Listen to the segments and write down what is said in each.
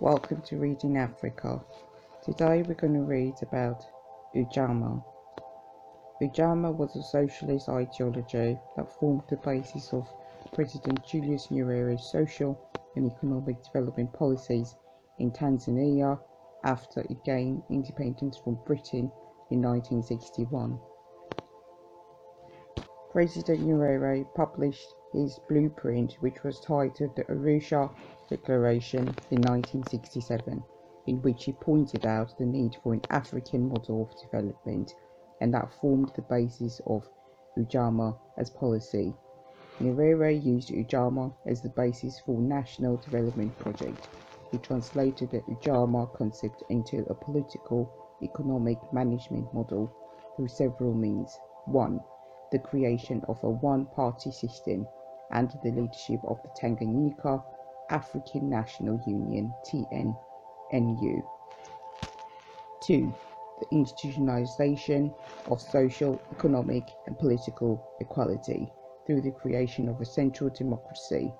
Welcome to Reading Africa. Today we're going to read about Ujamaa. Ujamaa was a socialist ideology that formed the basis of President Julius Nyerere's social and economic development policies in Tanzania after it gained independence from Britain in 1961. President Nyerere published his blueprint, which was titled the Arusha Declaration in 1967, in which he pointed out the need for an African model of development, and that formed the basis of Ujamaa as policy. Nyerere used Ujamaa as the basis for National Development Project. He translated the Ujamaa concept into a political, economic management model through several means. 1. The creation of a one-party system under the leadership of the Tanganyika African National Union (TNNU). 2. The institutionalization of social, economic, and political equality through the creation of a central democracy.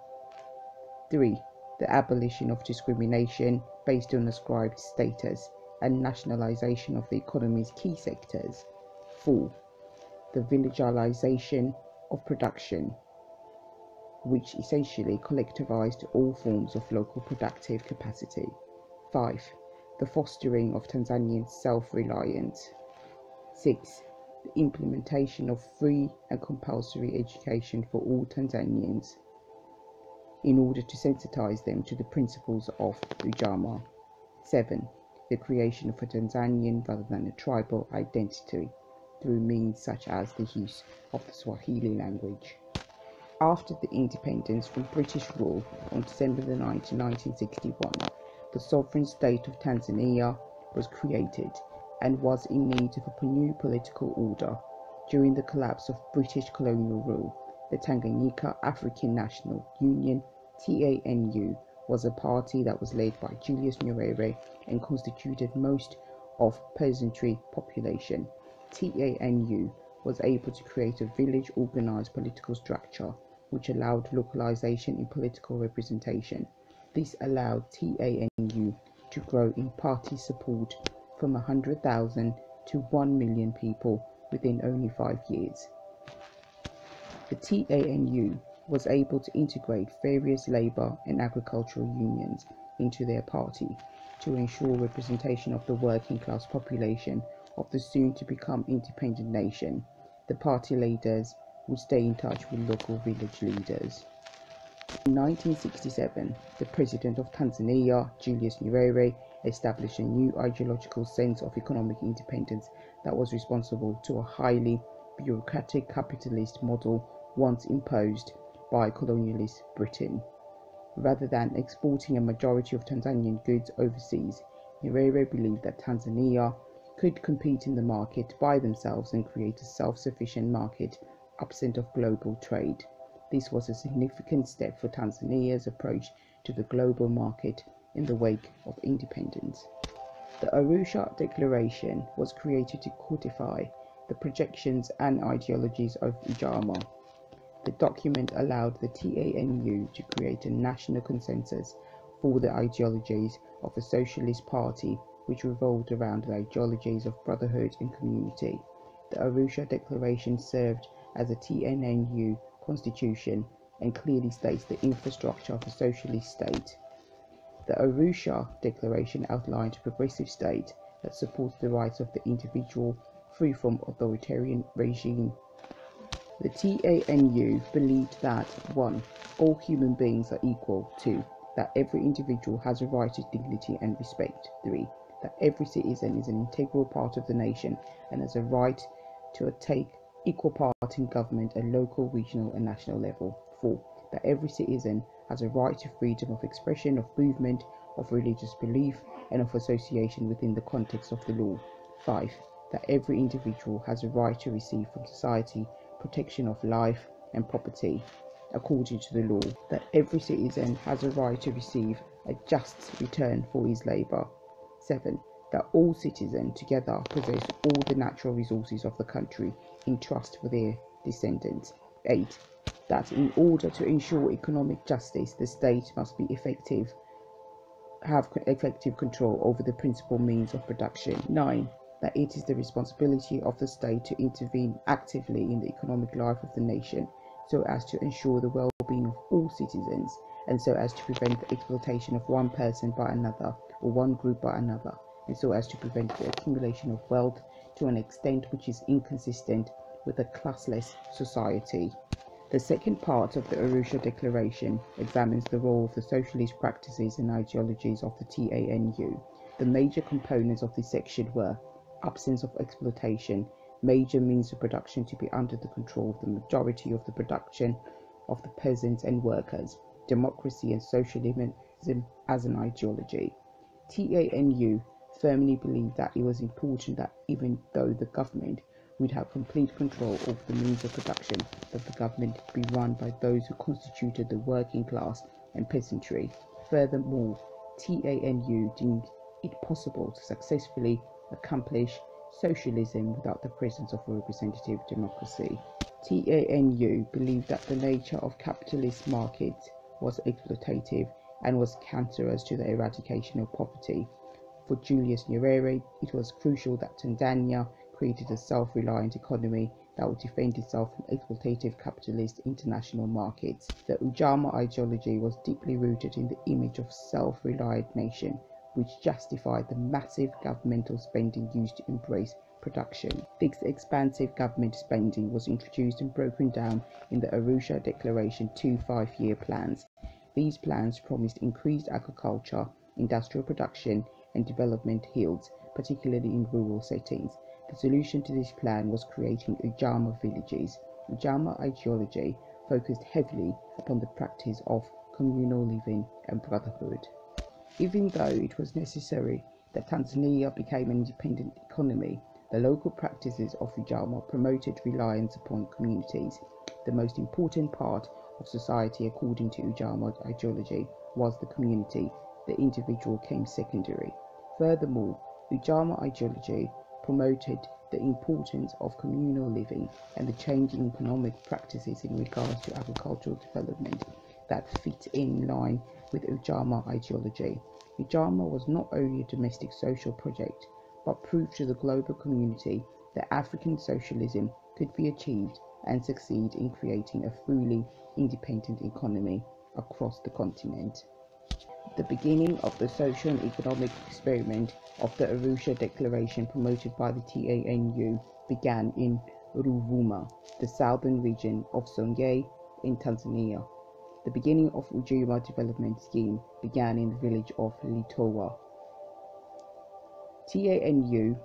3. The abolition of discrimination based on ascribed status and nationalization of the economy's key sectors. 4. The villageization of production, which essentially collectivized all forms of local productive capacity. 5. The fostering of Tanzanian self-reliance. 6. The implementation of free and compulsory education for all Tanzanians in order to sensitize them to the principles of Ujamaa. 7. The creation of a Tanzanian rather than a tribal identity through means such as the use of the Swahili language. After the independence from British rule on December 9, 1961, the sovereign state of Tanzania was created and was in need of a new political order. During the collapse of British colonial rule, the Tanganyika African National Union (TANU) was a party that was led by Julius Nyerere and constituted most of peasantry population. TANU was able to create a village organized political structure which allowed localization in political representation. This allowed TANU to grow in party support from 100,000 to 1 million people within only 5 years. The TANU was able to integrate various labor and agricultural unions into their party to ensure representation of the working class population of the soon-to-become independent nation. The party leaders would stay in touch with local village leaders. In 1967, the President of Tanzania, Julius Nyerere, established a new ideological sense of economic independence that was responsible to a highly bureaucratic capitalist model once imposed by colonialist Britain. Rather than exporting a majority of Tanzanian goods overseas, Nyerere believed that Tanzania could compete in the market by themselves and create a self-sufficient market absent of global trade. This was a significant step for Tanzania's approach to the global market in the wake of independence. The Arusha Declaration was created to codify the projections and ideologies of Ujamaa. The document allowed the TANU to create a national consensus for the ideologies of a socialist party which revolved around the ideologies of brotherhood and community. The Arusha Declaration served as a TNNU constitution and clearly states the infrastructure of a socialist state. The Arusha Declaration outlined a progressive state that supports the rights of the individual free from authoritarian regime. The TANU believed that 1. All human beings are equal. 2. That every individual has a right to dignity and respect. 3. That every citizen is an integral part of the nation and has a right to take equal part in government at local, regional and national level. 4. That every citizen has a right to freedom of expression, of movement, of religious belief and of association within the context of the law. 5. That every individual has a right to receive from society protection of life and property according to the law. That every citizen has a right to receive a just return for his labour. 7. That all citizens together possess all the natural resources of the country in trust for their descendants. 8. That in order to ensure economic justice, the state must be effective have effective control over the principal means of production. 9. That it is the responsibility of the state to intervene actively in the economic life of the nation so as to ensure the well-being of all citizens and so as to prevent the exploitation of one person by another or one group by another, and so as to prevent the accumulation of wealth to an extent which is inconsistent with a classless society. The second part of the Arusha Declaration examines the role of the socialist practices and ideologies of the TANU. The major components of this section were absence of exploitation, major means of production to be under the control of the majority of the production of the peasants and workers, democracy and socialism as an ideology. TANU firmly believed that it was important that even though the government would have complete control over the means of production, that the government be run by those who constituted the working class and peasantry. Furthermore, TANU deemed it possible to successfully accomplish socialism without the presence of a representative democracy. TANU believed that the nature of capitalist markets was exploitative and was cancerous to the eradication of poverty. For Julius Nyerere, it was crucial that Tanzania created a self-reliant economy that would defend itself from exploitative capitalist international markets. The Ujamaa ideology was deeply rooted in the image of self-reliant nation, which justified the massive governmental spending used to embrace production. This expansive government spending was introduced and broken down in the Arusha Declaration 2 5-year plans. These plans promised increased agriculture, industrial production, and development yields, particularly in rural settings. The solution to this plan was creating Ujamaa villages. Ujamaa ideology focused heavily upon the practice of communal living and brotherhood. Even though it was necessary that Tanzania became an independent economy, the local practices of Ujamaa promoted reliance upon communities. The most important part of society according to Ujamaa ideology was the community. The individual came secondary. Furthermore, Ujamaa ideology promoted the importance of communal living and the changing economic practices in regards to agricultural development that fit in line with Ujamaa ideology. Ujamaa was not only a domestic social project, but proved to the global community that African socialism could be achieved and succeed in creating a fully independent economy across the continent. The beginning of the social and economic experiment of the Arusha Declaration promoted by the TANU began in Ruvuma, the southern region of Songea in Tanzania. The beginning of Ujama development scheme began in the village of Litowa. TANU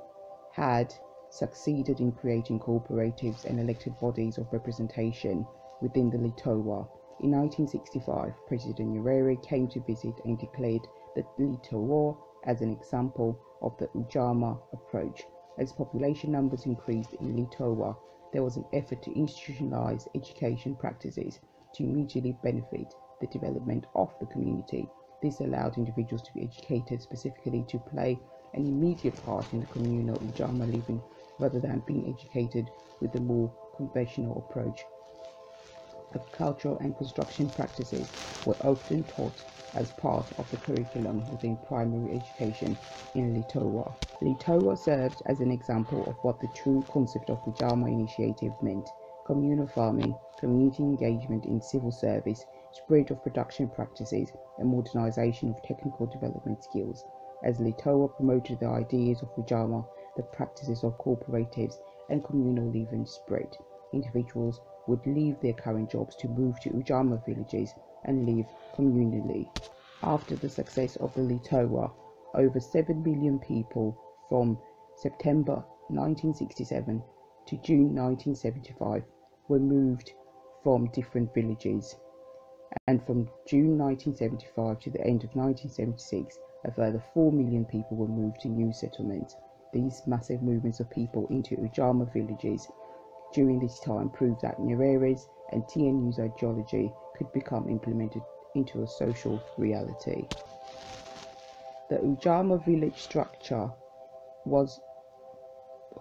had succeeded in creating cooperatives and elected bodies of representation within the Litowa. In 1965, President Nyerere came to visit and declared the Litowa as an example of the Ujamaa approach. As population numbers increased in Litowa, there was an effort to institutionalize education practices to immediately benefit the development of the community. This allowed individuals to be educated specifically to play an immediate part in the communal Ujamaa living rather than being educated with the more conventional approach. Agricultural and construction practices were often taught as part of the curriculum within primary education in Litowa. Litowa served as an example of what the true concept of Ujamaa initiative meant: communal farming, community engagement in civil service, spread of production practices, and modernization of technical development skills. As Litowa promoted the ideas of Ujamaa, the practices of cooperatives and communal living spread. Individuals would leave their current jobs to move to Ujamaa villages and live communally. After the success of the Litowa, over 7 million people from September 1967 to June 1975 were moved from different villages, and from June 1975 to the end of 1976, a further 4 million people were moved to new settlements. These massive movements of people into Ujamaa villages during this time proved that Nyerere's and TNU's ideology could become implemented into a social reality. The Ujamaa village structure was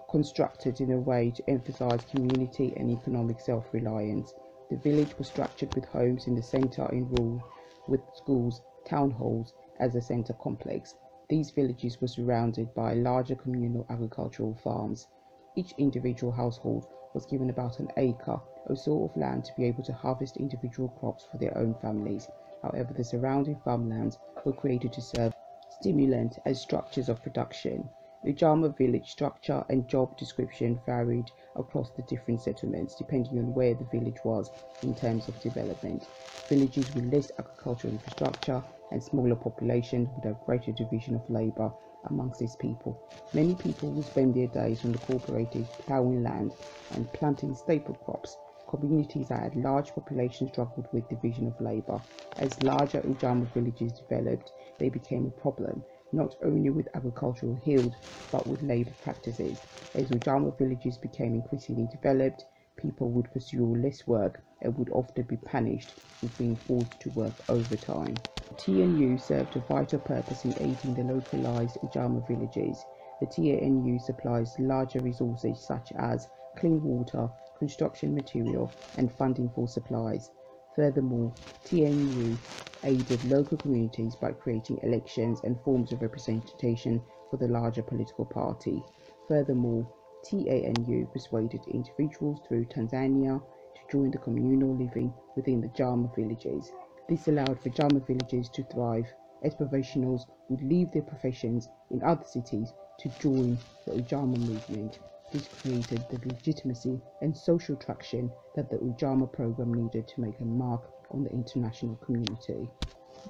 constructed in a way to emphasize community and economic self-reliance. The village was structured with homes in the center in rural, with schools, town halls, as a centre complex. These villages were surrounded by larger communal agricultural farms. Each individual household was given about an acre or so of land to be able to harvest individual crops for their own families. However, the surrounding farmlands were created to serve stimulant as structures of production. Ujamaa village structure and job description varied across the different settlements depending on where the village was in terms of development. Villages with less agricultural infrastructure and smaller populations would have greater division of labour amongst these people. Many people would spend their days on the cooperative ploughing land and planting staple crops. Communities that had large populations struggled with division of labour. As larger Ujamaa villages developed, they became a problem, not only with agricultural yield, but with labour practices. As Ujamaa villages became increasingly developed, people would pursue less work and would often be punished with being forced to work overtime. TNU served a vital purpose in aiding the localised Ujamaa villages. The TNU supplies larger resources such as clean water, construction material, and funding for supplies. Furthermore, TNU aided local communities by creating elections and forms of representation for the larger political party. Furthermore, TANU persuaded individuals through Tanzania to join the communal living within the Ujamaa villages. This allowed for Ujamaa villages to thrive, as professionals would leave their professions in other cities to join the Ujamaa movement. This created the legitimacy and social traction that the Ujamaa program needed to make a mark on the international community.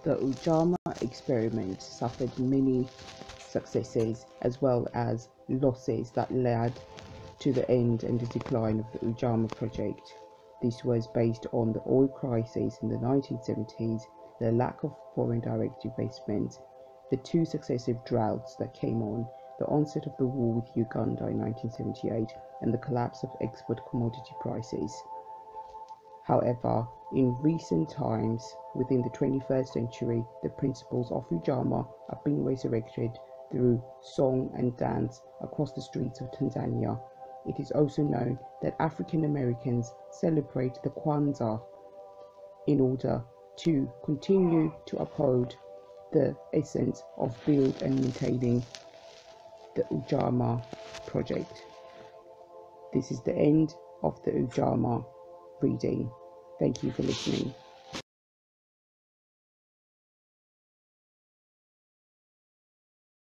The Ujamaa experiment suffered many successes as well as losses that led to the end and the decline of the Ujamaa project. This was based on the oil crisis in the 1970s, the lack of foreign direct investment, the two successive droughts that came on, the onset of the war with Uganda in 1978, and the collapse of export commodity prices. However, in recent times, within the 21st century, the principles of Ujamaa are being resurrected through song and dance across the streets of Tanzania. It is also known that African Americans celebrate the Kwanzaa in order to continue to uphold the essence of building and maintaining the Ujamaa project. This is the end of the Ujamaa reading. Thank you for listening.